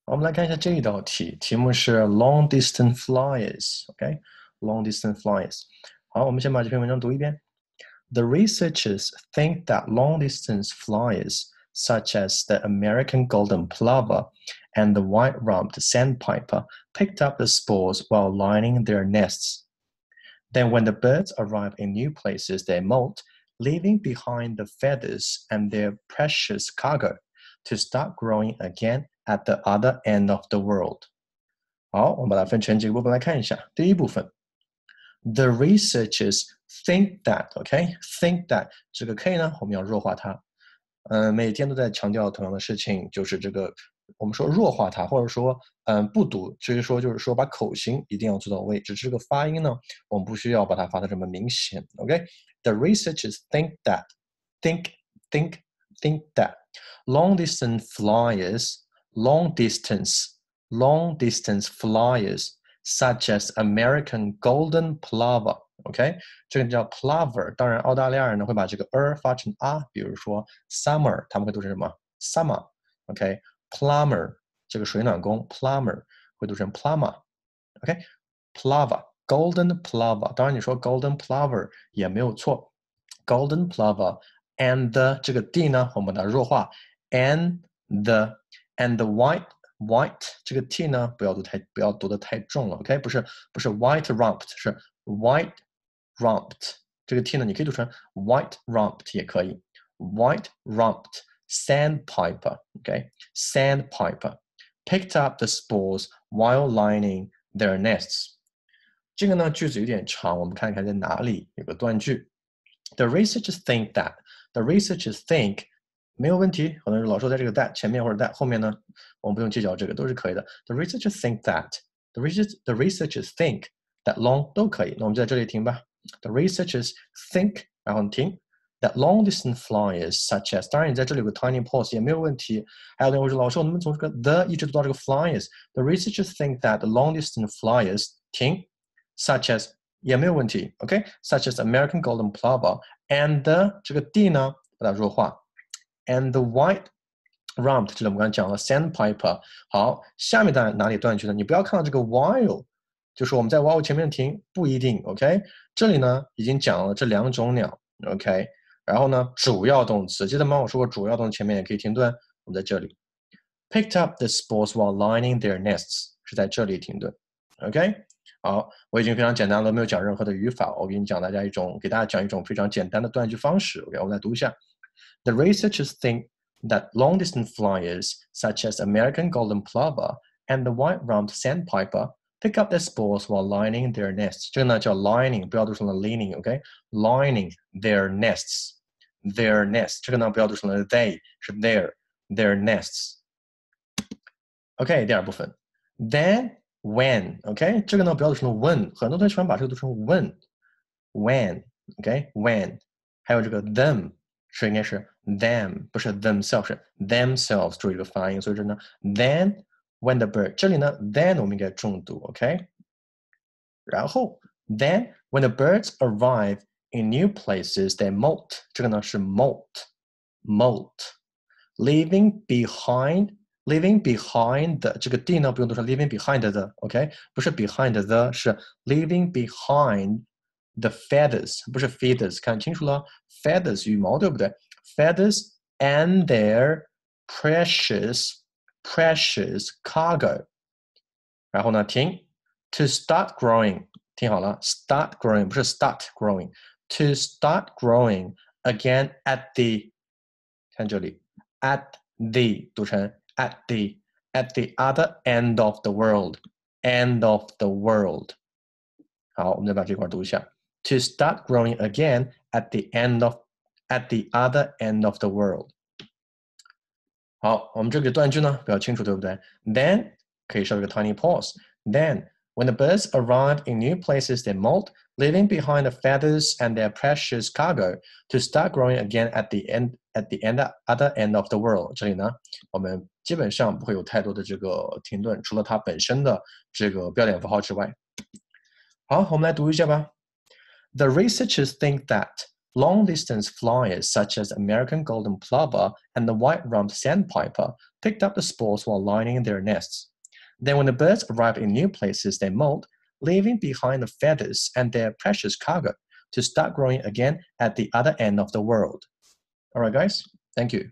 我们来看一下这一道题，题目是 long distance flyers，OK，long distance flyers。好，我们先把这篇文章读一遍。The researchers think that long distance flyers, such as the American golden plover and the white-rumped sandpiper, picked up the spores while lining their nests. Then when the birds arrive in new places, they molt, leaving behind the feathers and their precious cargo to start growing again at the other end of the world. 好，我们把它分成几个部分来看一下。第一部分 ，The researchers think that，OK，think that 这个 K 呢，我们要弱化它。每天都在强调同样的事情，就是这个我们说弱化它，或者说不读，至于说就是说把口型一定要做到位，只是这个发音呢，我们不需要把它发得这么明显。OK，The researchers think that long distance flyers such as American golden plover。OK， 这个叫 plover， 当然澳大利亚人呢会把这个发成比如说 summer， 他们会读成什么 summer。OK，plumber 这个水暖工 plumber 会读成 plumber。OK，plover golden plover， 当然你说 golden plover 也没有错 ，golden plover and the 这个 d 呢我们把它弱化 and the white 这个 t 呢不要读得太重了 ，OK， 不是 white rumped， 是 white rumped， 这个 t 呢你可以读成 white rumped 也可以 white rumped sandpiper，OK，sandpiper picked up the spores while lining their nests。这个呢句子有点长，我们看看在哪里有个断句。The researchers think that the researchers think 没有问题，可能是老说在这个 that 前面或者 that 后面呢，我们不用计较这个，都是可以的。The researchers think that the researchers think that long 都可以。那我们就在这里停吧。The researchers think， 然后停。That long distance flyers such as， 当然你在这里有个 tiny pause 也没有问题。还有的人会说，老师，我能不能从这个 the 一直读到这个 flyers？The researchers think that the long distance flyers 停 ，such as 也没有问题 ，OK？Such as American golden plover and the 这个 d 呢，把它弱化 ，and the white rumped， 这里我们刚才讲了 sandpiper。好，下面哪里断句呢？你不要看到这个 while， 就是我们在 while 前面停，不一定 ，OK？ 这里呢已经讲了这两种鸟 ，OK？ 然后呢，主要动词，记得吗？我说过主要动词前面也可以停顿，我们在这里 picked up the spores while lining their nests 是在这里停顿 ，OK？ 好，我已经非常简单了，没有讲任何的语法，我给大家讲一种非常简单的断句方式 ，OK？ 我们来读一下 ：The researchers think that long-distance flyers such as American golden plover and the white-rumped sandpiper pick up their spores while lining their nests。这个呢叫 lining， 不要读成了 leaning，OK？Lining their nests，their nests。这个呢不要读成了 they， 是 their nests。OK， 第二部分 ，then when，OK， 这个呢不要读成了 when， 很多同学喜欢把这个读成 when，OK，when，还有这个 them 是应该是 them， 不是 themselves， 是 themselves， 注意这个发音，所以这呢 then。When the bird， 这里呢 then 我们应该重读 ，OK？ 然后 then when the birds arrive in new places, they molt。这个呢是 molt，leaving behind 的这个 d 呢不用读成 leaving behind the， OK？ 不是 behind the， 是 leaving behind the feathers， 不是 feathers， 看清楚了 ，feathers 羽毛对不对 ？Feathers and their precious cargo， 然后呢停 to start growing， 听好了 start growing 不是 start growing， to start growing again at the， 看这里 at the 读成 at the other end of the world， 好，我们再把这块读一下 to start growing again at the other end of the world。好，我们这个断句呢比较清楚，对不对 ？Then 可以稍微一个 tiny pause. Then, when the birds arrive in new places, they molt, leaving behind the feathers and their precious cargo to start growing again at the other end of the world. 这里呢，我们基本上不会有太多的这个停顿，除了它本身的这个标点符号之外。好，我们来读一下吧。The researchers think that Long-distance fliers such as American golden plover and the white-rumped sandpiper picked up the spores while lining their nests. Then when the birds arrive in new places, they molt, leaving behind the feathers and their precious cargo to start growing again at the other end of the world. All right, guys, thank you.